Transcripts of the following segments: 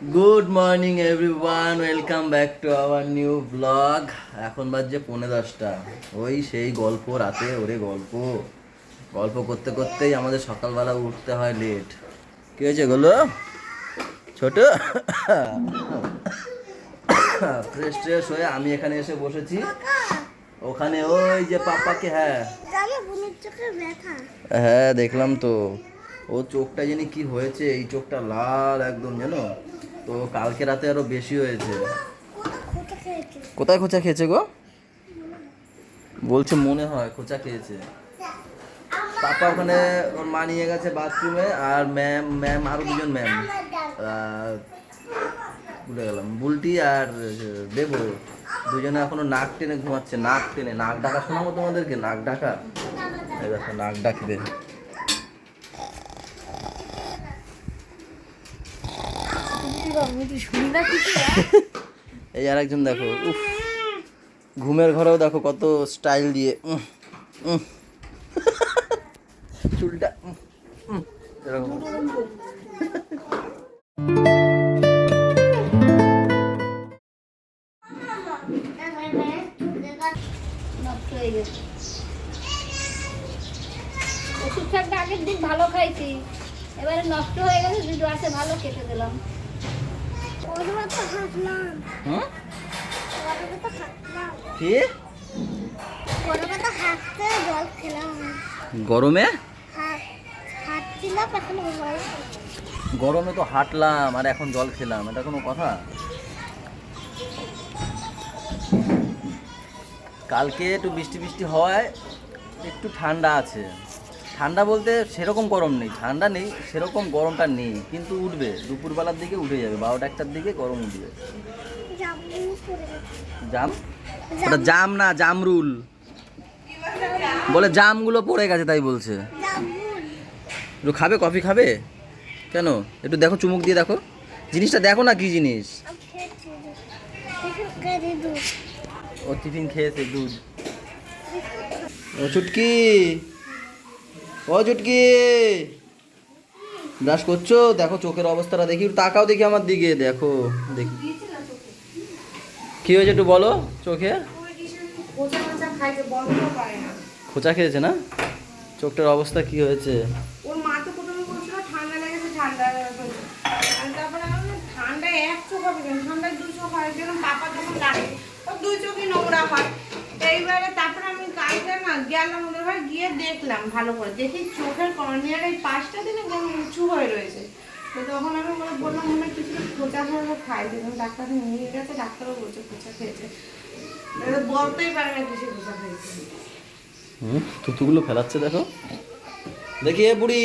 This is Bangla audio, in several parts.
Good morning everyone, welcome back to our new blog. এখন বাজছে 10:30। ওই সেই গল্প রাতে, ওরে গল্প গল্প করতে করতেই আমাদের সকালবেলা উঠতে হয় লেট। কি হয়েছে গেলো ছোট? ফ্রেশ ট্রেশ হয়ে আমি এখানে এসে বসেছি। ওখানে ওই যে পাপাকে, হ্যাঁ হ্যাঁ দেখলাম তো। ও চোখটা জানি কি হয়েছে, এই চোখটা লাল একদম জানো তো। কালকে রাতে আরো বেশি হয়েছে। কোথায় খোঁচা খেয়েছে গো? বলছে মনে হয় খোঁচা খেয়েছে। পাপা ওখানে ওর মা নিয়ে গেছে বাথরুমে, আর ম্যাম ম্যাম আরো দুজন ম্যাম, ভুলে গেলাম, বুলটি আর দেবো, দুজনে এখনো নাক টেনে ঘুমাচ্ছে। নাক টেনে, নাক ডাকা শোনাবো তোমাদেরকে? নাক ডাকা, এই দেখো নাক ডাকবে। এই আর একজন দেখো, উফ, ঘুমের ঘরেও দেখো কত স্টাইল দিয়ে চুলটা এরকম। ওষুধটা আগের দিন ভালো খাইছি, এবারে নষ্ট হয়ে গেছে, দুটো আছে ভালো কেটে দিলাম। কি গরমে? গরমে তো হাঁটলাম আর এখন জল খেলাম, এটা কোনো কথা? কালকে একটু বৃষ্টি বৃষ্টি হওয়ায় একটু ঠান্ডা আছে। ঠান্ডা বলতে সেরকম গরম নেই, ঠান্ডা নেই সেরকম, গরমটা নেই, কিন্তু উঠবে দুপুরবেলার দিকে, উঠে যাবে 12টা-1টার দিকে গরম উঠবে। জাম? ওটা জাম না, জামরুল বলে, জামগুলো পড়ে গেছে তাই বলছে। একটু খাবে, কফি খাবে? কেন? একটু দেখো, চুমুক দিয়ে দেখো জিনিসটা, দেখো না কি জিনিস। ও টিফিন খেয়েছে, দুধ। ও চুটকি, ও চুটকি, ব্রাশ করছো? দেখো চোখের অবস্থাটা দেখি, একটু তাকাও দেখি আমার দিকে, দেখো দেখি কি হয়েছে একটু বলো। চোখে খোঁচা খেয়েছে না? চোখটার অবস্থা কি হয়েছে? ওর মা তো প্রথমে বলছিল ঠান্ডা লেগেছে, ঠান্ডা হয়েছে। আর তারপরে আমি ঠান্ডা এক চোখ হবে কেন, ঠান্ডায় দুই চোখ হয়, যেরকম পাপা যখন লাগে ওর দুই চোখই নোংরা হয়। এইবারে তারপরে আমি কালকে না গেলাম ওদের ঘরে, গিয়ে দেখলাম ভালো করে, দেখি চোখের কর্নিয়ার এই 5টা দিন একদম উঁচু হয়ে রয়েছে। তো তখন আমি বললাম মনে হয় কিছু খোঁচা হয়ে খাইছে, ডাক্তার নিয়ে গেছে, ডাক্তারও বলছে খোঁচা খেয়েছে। বলতেই পারে না কিছু খোঁচা খেয়েছে। থুতুগুলো ফেলাচ্ছে দেখো, দেখি এ বুড়ি,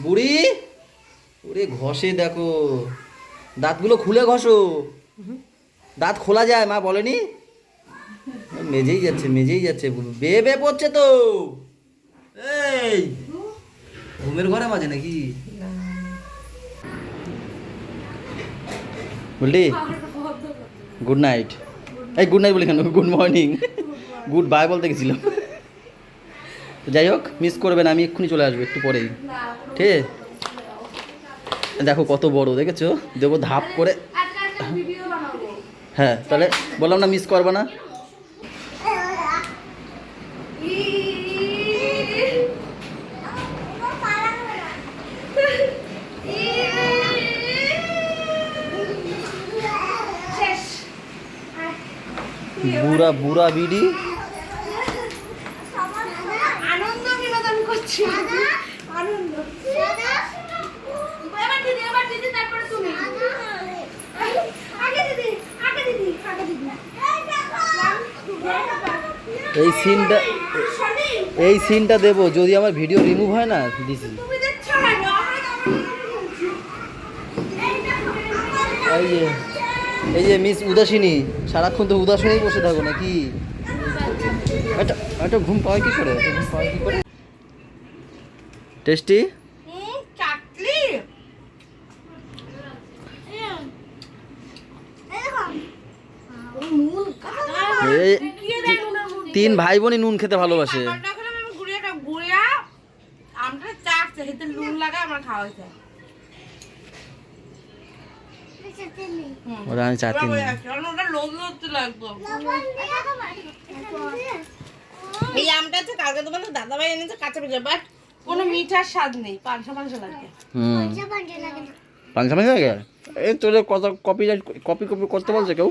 বুড়ি ওরে ঘষে দেখো, দাঁতগুলো খুলে ঘষো। দাঁত খোলা যায় মা বলেনি? মেজেই যাচ্ছে, মেজেই যাচ্ছে, বে বে পড়ছে তো। এই ঘুমের ঘরে মাঝে নাকি? বুঝলি? Good night. এই গুড নাইট বলি কেন, গুড মর্নিং, গুড বাই বলতে গেছিলাম। তো যাই হোক, মিস করবেন, আমি এক্ষুনি চলে আসবো একটু পরেই, ঠিক আছে? দেখো কত বড়, দেখেছো? দেবো ধাপ করে। হ্যাঁ তাহলে বললাম না, মিস করবে না। বুড়া বুড়া বিড়ি আনন্দ বিনোদন করছি, আনন্দ। এবার দিদি, এবার দিদি, তারপরে তুমি। আগে দিদি, আগে দিদি, আগে দিদি। এই সিনটা, এই সিনটা দেবো যদি আমার ভিডিও রিমুভ হয় না, দিছি। তুমি দেখছো না, এই যে, এই যে মিস উদাসিনী, সারাক্ষণ তো উদাস হয়েই বসে থাকো নাকি? একটা একটা ঘুম পায় কি করে, একটা ঘুম পায় কি করে? টেস্টি চাকলি। এই 3 ভাই বোনই নুন খেতে ভালোবাসে। আমটা চাটছে, হেতে নুন লাগা আমার খাওয়া হয়েছে। ওটা আমি চাটনি নেই। ওটা লোক হচ্ছে লাগতো। এই আমটা হচ্ছে কালকে তোমাদের দাদাভাই এনেছে কাঁচা পেঁচা, বাট কোনো মিঠার স্বাদ নেই, পানসা পানসা লাগে। পাঞ্জাবি হয়ে গেল এই তোর কত কপি কপি কপি করতে বলছে কেউ?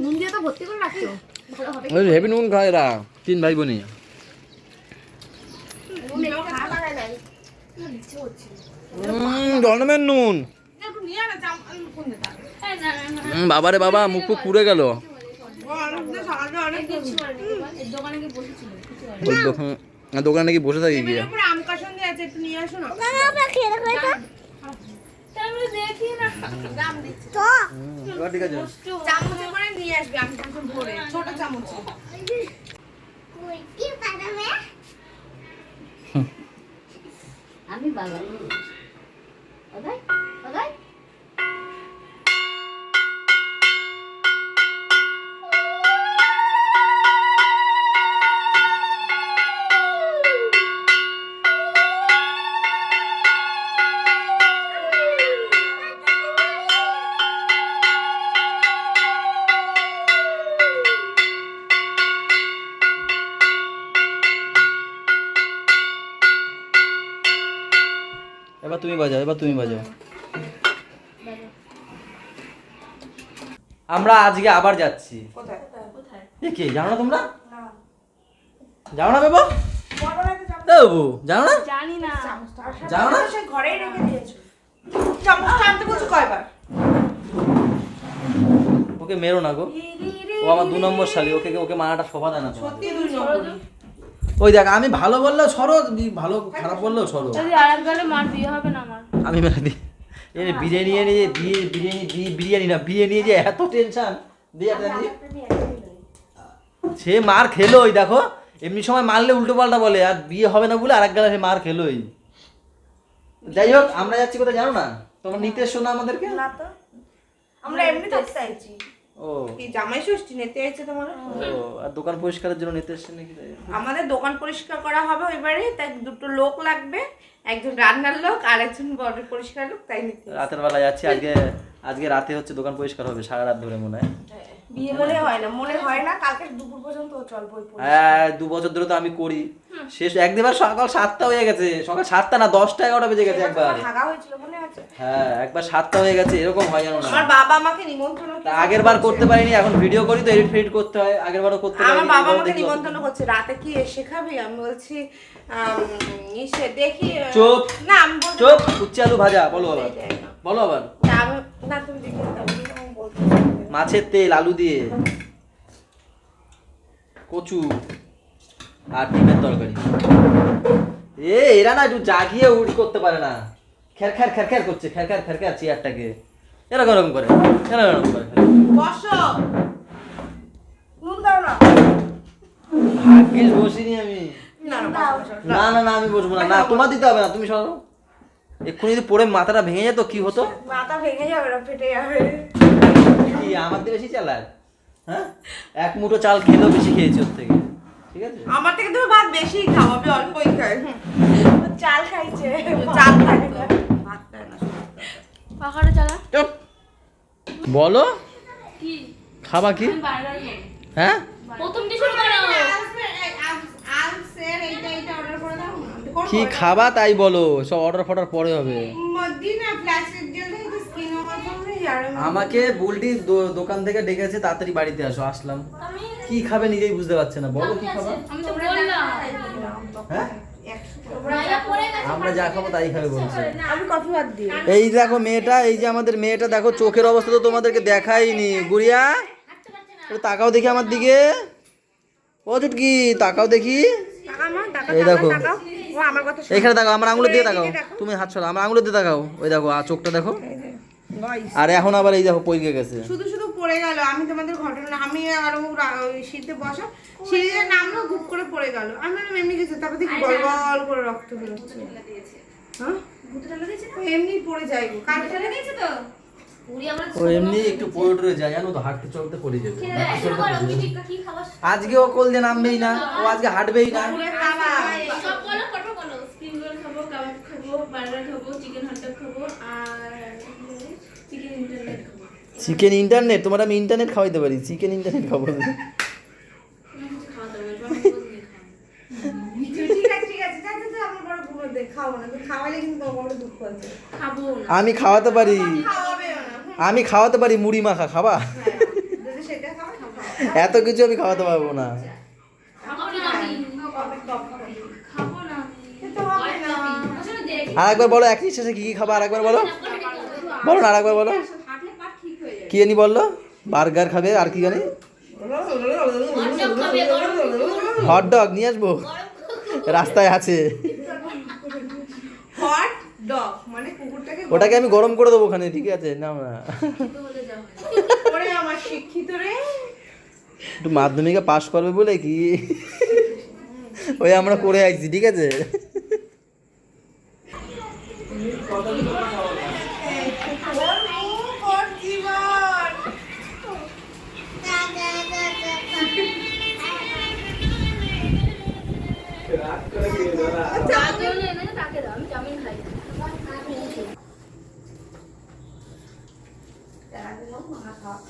নুন দিয়ে তো ভর্তি করে রাখছো, ভালো হবে। ওই হেভি নুন খায় এরা 3 ভাই বোনই। জন্মের নুন। একটু নিয়ে না চাম কোন দিতা। বাবারে বাবা মুখ ফুক পুড়ে গেল। অনেক কিছু এই দোকানে গিয়ে বসেছিল, কিছু হয় ওই দোকানে নাকি বসে থাকি গিয়ে। পুরো আম কাশন দিয়ে আছে, একটু নিয়ে আসো না। আমি দেখি না। দাম দিচ্ছি। ঠিক আছে চামচে করে নিয়ে আসবে আম কাশন ভরে, ছোট চামচে। আমি বাগান ওদাই ওদাই এবার তুমি বাজাও, এবার তুমি বাজাও। আমরা আজকে আবার যাচ্ছি। কোথায়? এ কে জানো না তোমরা? জানো না বেবো? বেবো জানো না? জানি না। জানো না? সে ঘরেই রেখে দিয়েছো। চামচটা আনতে বলছো কয়বার? ওকে মেরো না গো, ও আমার 2 নম্বর শালি, ওকে মারাটা শোভা দেয় না তোমার। সত্যি 2 নম্বর। ওই দেখ আমি ভালো বললেও সরো, ভালো খারাপ বললেও সরো। যদি আরেক গেলে মার বিয়ে হবে না আমার। আমি মেরে দিই। এই বিরিয়ানি নিয়ে বিরিয়ানি না বিয়ে নিয়ে যে এত টেনশন দিয়ে সে মার খেলোই। দেখো এমনি সময় মারলে উল্টো পাল্টা বলে, আর বিয়ে হবে না বলে আরেক গেলে সে মার খেলোই। যাই হোক আমরা যাচ্ছি কোথায় জানো না? তোমার নিতে এসো না আমাদেরকে? না তো, আমরা এমনি থাকতে চাইছি। ও কি জামাই ষষ্ঠী নিতে আইছে তোমার? ও আর দোকান পরিষ্কারের জন্য নিতে এসছে নাকি? তাই আমাদের দোকান পরিষ্কার করা হবে এবারে, তাই 2টো লোক লাগবে, একজন রান্নার লোক আর একজন বড় পরিষ্কার লোক, তাই নিতে। রাতের বেলা যাচ্ছি আজকে রাতে হচ্ছে দোকান পরিষ্কার হবে সারা রাত ধরে মনে হয়। বিয়ে মনে হয় না কালকে দুপুর পর্যন্ত চলবে। হ্যাঁ 2 বছর ধরে তো আমি করি। শেষ একবার সকাল 7টা হয়ে গেছে, সকাল 7টা না 10টা 11টা বেজে গেছে একবার। ভাগা হয়েছিল মনে আছে? হ্যাঁ একবার 7টা হয়ে গেছে, এরকম হয় জানো না? আমার বাবা আমাকে নিমন্ত্রণ তা আগের বার করতে পারিনি, এখন ভিডিও করি তো এডিট করতে হয়, আগের বারও করতে পারিনি। আমার বাবা আমাকে নিমন্ত্রণ করছে, রাতে কি এসে খাবি? আমি বলছি ইসে দেখি। চুপ না আমি বলছি চুপ, উচ্ছে আলু ভাজা বলো আবার, বলো আবার। না তুমি দেখি আমি বলতে। মাছের তেল আলু দিয়ে, কচু আর ডিমের তরকারি। এরা না একটু জাগিয়ে উঠ করতে পারে না, খ্যার খ্যার খ্যার খ্যার করছে, খ্যার খ্যার খ্যার খ্যার চেয়ারটাকে এরকম এরকম করে এরকম করে। বসো, নুন দাও না। ভাগ্যিস বসিনি আমি। না না না না আমি বসবো না, না তোমার দিতে হবে না, তুমি সরো। এক্ষুনি যদি পড়ে মাথাটা ভেঙে যেত কি হতো? মাথা ভেঙে যাবে না, ফেটে যাবে। কি আমার দিয়ে বেশি চালাক? হ্যাঁ 1 মুঠো চাল খেলেও বেশি খেয়েছি ওর থেকে, ঠিক আছে? আমার থেকে তুমি ভাত বেশি খাও, আমি অল্পই খাই। চাল খাইছে, চাল খাই না, ভাত খায় না। পাখাটা চালা। চুপ। বলো কি খাবা কি? আমি বার্গার খাবো। হ্যাঁ প্রথম দিয়ে শুরু করো। এইটা অর্ডার করে দাও না। কি খাবা তাই বলো, সব অর্ডার ফর্ডার পরে হবে। দিনা প্লাস্টিক জেল দিয়ে স্কিন ওভার করলে যাবে। আমাকে বুলটি দোকান থেকে ডেকেছে তাড়াতাড়ি বাড়িতে আসো, আসলাম। কি খাবে নিজেই বুঝতে পারছে না, বলো কি খাবা? আমি তো বললাম হ্যাঁ মাইয়া পড়ে গেছে। আমরা যা খাবো তাই খাবে বলছে। আমি কফি ভাত দিই। এই দেখো মেয়েটা, এই যে আমাদের মেয়েটা দেখো, চোখের অবস্থা তো তোমাদেরকে দেখাইনি। গুড়িয়া একটু তাকাও দেখি আমার দিকে, ও চুটকি তাকাও দেখি। এই দেখো ও আমার কথা এখানে তাকাও, আমার আঙুলের দিয়ে তাকাও, তুমি হাত সরাও, আমার আঙুলের দিয়ে তাকাও। ওই দেখো চোখটা দেখো, আর এখন আবার এই দেখো পইকে গেছে। শুধু শুধু পড়ে গেল। আমি তোমাদের ঘটনা, আমি আর ও শীতে বসা, সিঁড়িতে নামলো, গুপ করে পড়ে গেল। আমি বললাম এমনি গেছে, তারপর দেখি গল গল করে রক্ত বেরোচ্ছে। হ্যাঁ এমনি পড়ে যাইবো, কালকে ফেলে দিয়েছে তো। ও এমনি একটু পড়ে টরে যায় জানো তো, হাঁটতে চলতে পড়ে যাবে। শুরু করো, কি খাবার? আজকে ও কোল দিয়ে নামবেই না, ও আজকে হাঁটবেই না। সব বলো, কত বলো। স্প্রিং রোল খাবো, কাবাব খাবো, বার্গার খাবো, চিকেন হট ডগ খাবো আর চিকেন ইন্টারনেট, তোমার আমি ইন্টারনেট খাওয়াইতে পারি, চিকেন ইন্টারনেট খাবো না। ঠিক আছে ঠিক আছে যা যা যা, আমার বড় ঘুমো দে, খাবো না, তুই খাওয়াইলে কিন্তু তোমার বড় দুঃখ আছে। খাবো না। আমি খাওয়াতে পারি, খাওয়াবেও না, আমি খাওয়াতে পারি মুড়ি মাখা, খাবা? হ্যাঁ, যদি সেটা খাওয়া খাওয়া। এত কিছু আমি খাওয়াতে পারবো না। খাবো না আমি। খাবো না আমি। কিন্তু হবে না। আসলে দেখ। আর একবার বলো, একই শেষে কি কি খাবা, আর একবার বলো, বলো না, আর একবার বলো। হাঁটলে পা ঠিক হয়ে যাবে। কি জানি বললো, বার্গার খাবে আর কি জানি, হট ডগ নিয়ে আসবো, রাস্তায় আছে। হট ডগ মানে কুকুরটাকে ওটাকে আমি গরম করে দেবো ওখানে, ঠিক আছে? না না, ওরে আমার শিক্ষিত রে। একটু মাধ্যমিকে পাশ করবে বলে কি ওই আমরা করে আসছি, ঠিক আছে? ওর জীবন। চাউমিন এনে তাকে দাও, আমি চাউমিন খাই না।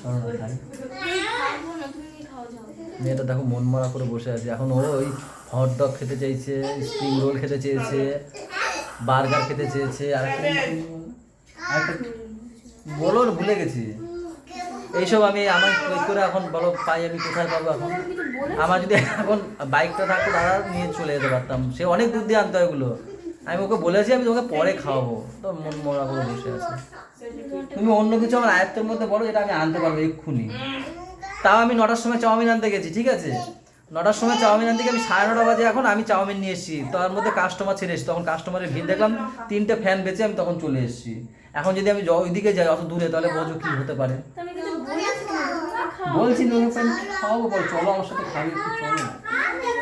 খাবো না, তুমি খাও যাও। মেয়েটা দেখো মন মরা করে বসে আছে, এখন ও ওই হট ডগ খেতে চাইছে, স্প্রিং রোল খেতে চেয়েছে, বার্গার খেতে চেয়েছে, আর বলো না, ভুলে গেছি এইসব। আমি আমার কই করে এখন বলো পাই, আমি কোথায় পাবো এখন? আমার যদি এখন বাইকটা থাকতো দাদা নিয়ে চলে যেতে পারতাম, সে অনেক দূর দিয়ে আনতে হয় ওগুলো। আমি ওকে বলেছি আমি তোমাকে পরে খাওয়াবো, তো মন মরা করে বসে আছে। তুমি অন্য কিছু আমার আয়ত্তের মধ্যে বলো, যেটা আমি আনতে পারবো এক্ষুনি। তাও আমি 9টার সময় চাউমিন আনতে গেছি, ঠিক আছে? 9টার সময় চাউমিন আনতে গিয়ে আমি 9:30 বাজে এখন আমি চাউমিন নিয়ে এসেছি, তার মধ্যে কাস্টমার ছেড়ে এসেছি, তখন কাস্টমারের ভিড় দেখলাম, 3টে ফ্যান বেঁচে আমি তখন চলে এসেছি। এখন যদি আমি ওইদিকে যাই অত দূরে, তাহলে বোঝো কি হতে পারে। তুমি কিছু বলেছো না, তুমি খাও। বলছি না খাওয়াবো, বল চলো আমার সাথে খাবি, একটু চলো।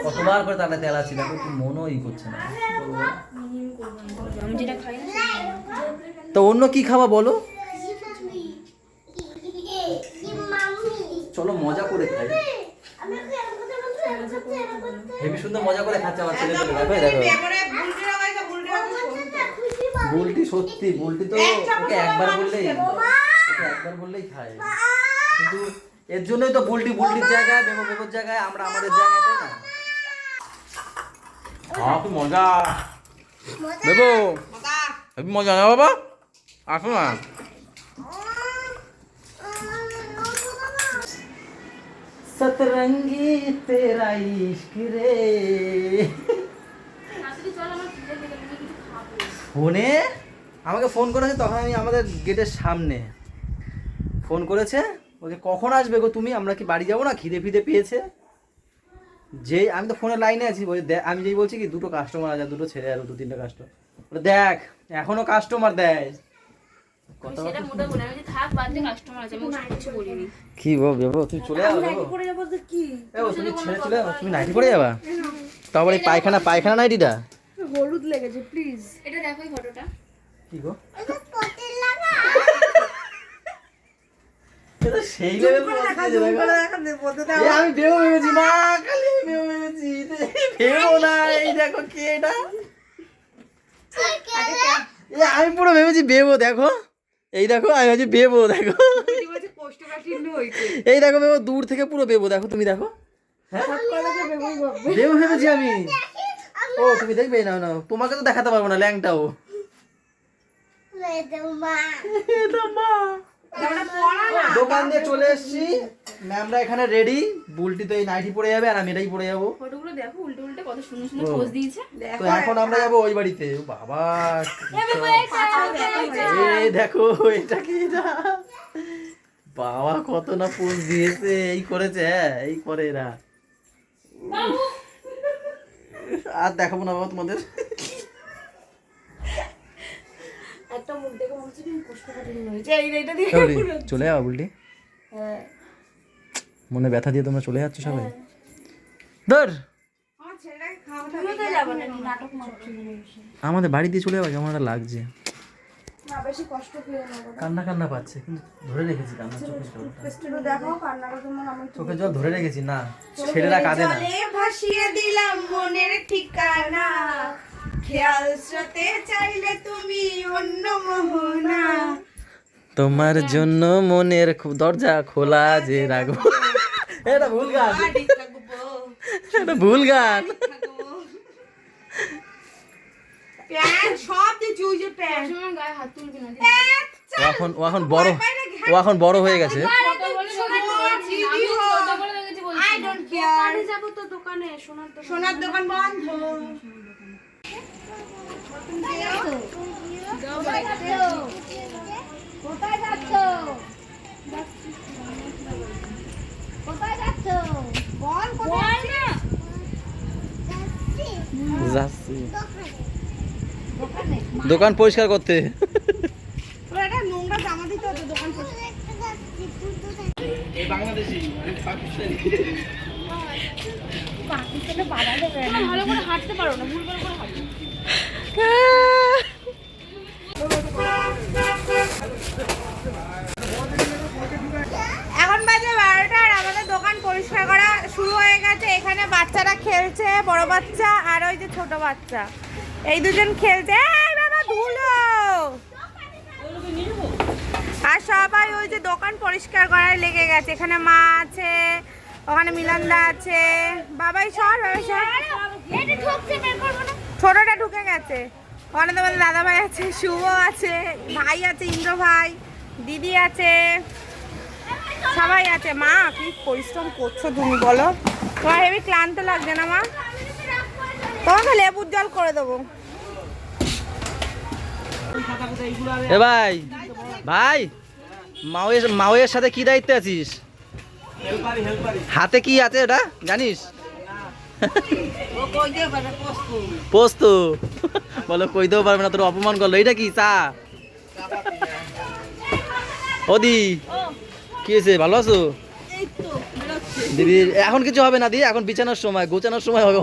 কতবার করে তাহলে তেলা ছিল, একটু মনই করছে না, কি বলবো? আমি যেটা খাই না তো অন্য কি খাবা বলো, চলো মজা করে খাই। হেবি সুন্দর মজা করে খাচ্ছে আমার ছেলে, দেখো দেখো। এবারে বুলটি লাগাইছে, বুলটি লাগাইছে। বুলটি সত্যি, বুলটি তো ওকে একবার বললেই খায়, কিন্তু এর জন্যই তো বুলটির জায়গায়, বেবোর জায়গায়, আমরা আমাদের জায়গায়, তাই না? কি মজা বেবো, হেবি মজা না বাবা, আসো না। সতরঙ্গি তেরা ইশক রে। আসলে চল আমার খিদে পেয়ে গেছে, আমি কিছু খাবো। ফোনে আমাকে ফোন করেছে, তখন আমি আমাদের গেটের সামনে ফোন করেছে, ওকে কখন আসবে গো তুমি, আমরা কি বাড়ি যাবো না, খিদে ফিদে পেয়েছে। যেই আমি তো ফোনের লাইনে আছি, আমি যেই বলছি কি 2টো কাস্টমার আছে, 2টো ছেড়ে আর 2-3টা কাস্টমার, দেখ এখনো কাস্টমার দেয়। আমি সেটা মোটা বলে আমি যে থাক বাজে কাস্টমার আছে, আমি ওসব কিছু বলিনি। কি গো বেবো, তুমি চলে যাও বেবো, করে যাবো তো কি? তুমি ছেড়ে চলে যাও, তুমি নাইটি পরে যাবা, তারপরে পায়খানা নাইটিটা হলুদ লেগেছে প্লিজ। এটা দেখো এই ফটোটা। কি গো, এটা সেই লেভেল আমি বেবো ভেবেছি, মা খালি আমি বেবো ভেবেছি, ভেবো না। এই দেখো কি এটা, আমি পুরো ভেবেছি বেবো, দেখো এই দেখো, আমি ভাবছি বেবো, দেখো এই দেখো বেবো, দূর থেকে পুরো বেবো, দেখো তুমি দেখো, হ্যাঁ বেবো ভেবেছি আমি। ও তুমি দেখবে না, না তোমাকে তো দেখাতে পারবো না, ল্যাংটাও দোকান দিয়ে চলে এসেছি, ম্যামরা এখানে রেডি, বুলটি তো এই নাইটি পরে যাবে আর আমি এটাই পরে যাবো। ফটোগুলো দেখো উল্টো উল্টো কত সুন্দর সুন্দর পোজ দিয়েছে। তো এখন আমরা যাবো ওই বাড়িতে। ও বাবা, এই দেখো এটা কি, এটা বাবা কত না পোজ দিয়েছে, এই করেছে, হ্যাঁ এই করে এরা। আর দেখাবো না বাবা তোমাদের, একটা মুখ দেখে মনে হচ্ছে কি কোষ্ঠকাঠিন্য হয়েছে। এইটা দিয়ে চলে যাওয়া বুলটি, মনে ব্যথা দিয়ে তোমরা চলে যাচ্ছ সবাই, ধর আমার ছেলেটাকে খাওয়াতে তুমি তো যাবে না, নাটক মারছো। আমাদের বাড়ি দিয়ে চলে যাওয়া কেমন একটা লাগছে, না বেশি কষ্ট পেও না গো। কান্না পাচ্ছে, কিন্তু ধরে রেখেছি কান্না, চোখের জল, পেস্টটা দেখাও, কান্নাটা তোমার আমি চোখের জল ধরে রেখেছি, না ছেলেরা কাঁদে না। জলে ভাসিয়ে দিলাম মনের ঠিকানা, খেয়াল স্রোতে চাইলে তুমি অন্য মোহনা। তোমার জন্য মনের দরজা খোলা যে রাখবো। এটা ভুল গান, এটা ভুল গান। প্যান্ট সব দিচ্ছি, ওই যে প্যান্ট গায়ে হাত তুলবি না। ও এখন বড়, ও এখন বড় হয়ে গেছে। I don't care. সোনার দোকান বন্ধ। কোথায় যাচ্ছ? কোথায় যাচ্ছ? বল কোথায় বল না। যাচ্ছি দোকানে। দোকান পরিষ্কার করতে। তোরা একটা নোংরা জামা দিতে হতো দোকান থেকে। পাকিস্তানে বাধা দেবে না। ভালো করে হাঁটতে পারো না, ভুল করে হাঁটো। এখন বাজে 12টা আর আমাদের দোকান পরিষ্কার করা শুরু হয়ে গেছে। এখানে বাচ্চারা খেলছে, বড় বাচ্চা আর ওই যে ছোট বাচ্চা, এই দুজন খেলছে। এই বাবা ধুলো। আর সবাই ওই যে দোকান পরিষ্কার করায় লেগে গেছে। এখানে মা আছে, ওখানে মিলনদা আছে, বাবাই সর, বাবাই সর। এটা ঠকছে, বের করবো না। ছোটটা ঢুকে গেছে। ওখানে তোমাদের দাদা ভাই আছে, শুভ আছে, ভাই আছে, ইন্দ্র ভাই, দিদি আছে, সবাই আছে। মা কি পরিশ্রম করছো তুমি বলো, তোমার হেবি ক্লান্ত লাগছে না মা? তোমাকে লেবুর জল করে দেবো। এ ভাই, ভাই মাওয়ের সাথে কি দায়িত্বে আছিস? হাতে কি আছে এটা জানিস? পোস্ত। বলো কইতেও পারবে না, তোর অপমান করলো। এটা কি চা? ওদি কি হয়েছে, ভালো আছো দিদি? এখন কিছু হবে না দি, এখন বিছানোর সময়, গোছানোর সময় হবে।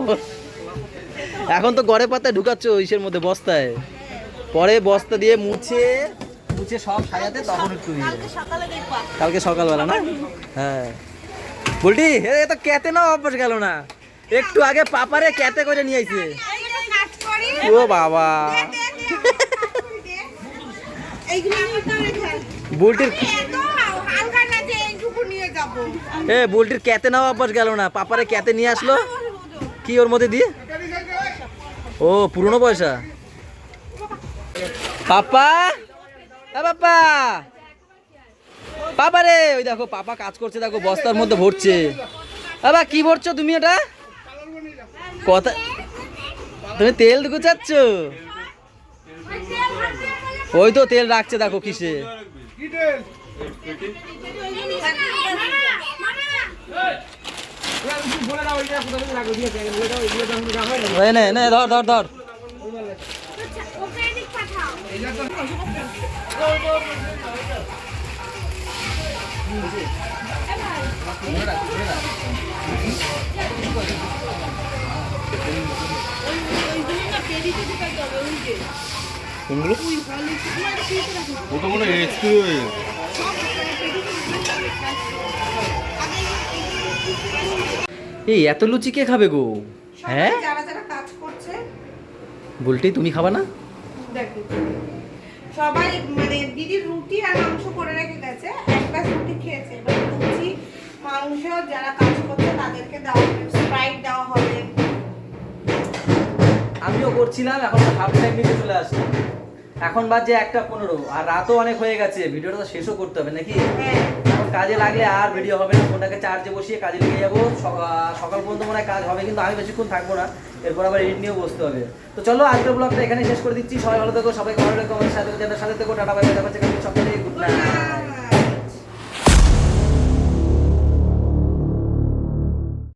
এখন তো গড়ে পাতায় ঢুকাচ্ছ ইসের মধ্যে, বস্তায়। পরে বস্তা দিয়ে মুছে মুছে সব সাজাতে তখন একটু কালকে সকালবেলা না? হ্যাঁ বলটি এ তো ক্যাতে না অভ্যাস গেল না, একটু আগে পাপারে ক্যাতে করে নিয়ে আইছে। ও বাবা, বুলটির বুলটির ক্যাতে নাও অভ্যাস গেল না, পাপারে ক্যাতে নিয়ে আসলো। কি ওর মধ্যে দিয়ে? ও পুরনো পয়সা। পাপা, পাপা, পাপা রে, ওই দেখো পাপা কাজ করছে, দেখো বস্তার মধ্যে ভরছে। বাবা কি ভরছো তুমি? এটা কথা, তুমি তেল গুছাচ্ছ? ওই তো তেল রাখছে, দেখো কিসে। ধর ধর ধর। এই এত লুচি কে খাবে গো? হ্যাঁ যারা যারা কাজ করছে বলতেই তুমি খাবা না? দেখো সবাই মানে দিদির রুটি আর মাংস করে রেখে গেছে, এক গ্লাস রুটি খেয়েছে। এবার লুচি মাংস যারা কাজ করছে তাদেরকে দেওয়া হবে, স্প্রাইট দেওয়া হবে। আমিও করছিলাম, এখন হাফ টাইম নিতে চলে আসলাম। এখন বাজে 1:15 আর রাতও অনেক হয়ে গেছে, ভিডিওটা তো শেষও করতে হবে নাকি? হ্যাঁ এখন কাজে লাগলে আর ভিডিও হবে না, ফোনটাকে চার্জে বসিয়ে কাজে লেগে যাবো। সকাল পর্যন্ত মনে হয় কাজ হবে, কিন্তু আমি বেশিক্ষণ থাকবো না, এরপর আবার এডিট নিয়েও বসতে হবে। তো চলো আজকের ব্লগটা এখানে শেষ করে দিচ্ছি। সবাই ভালো থেকো, সবাই ভালো থেকো, আমাদের সাথে থেকো, টাটা বাই বাই, দেখা হচ্ছে কালকে সকালে। Good night.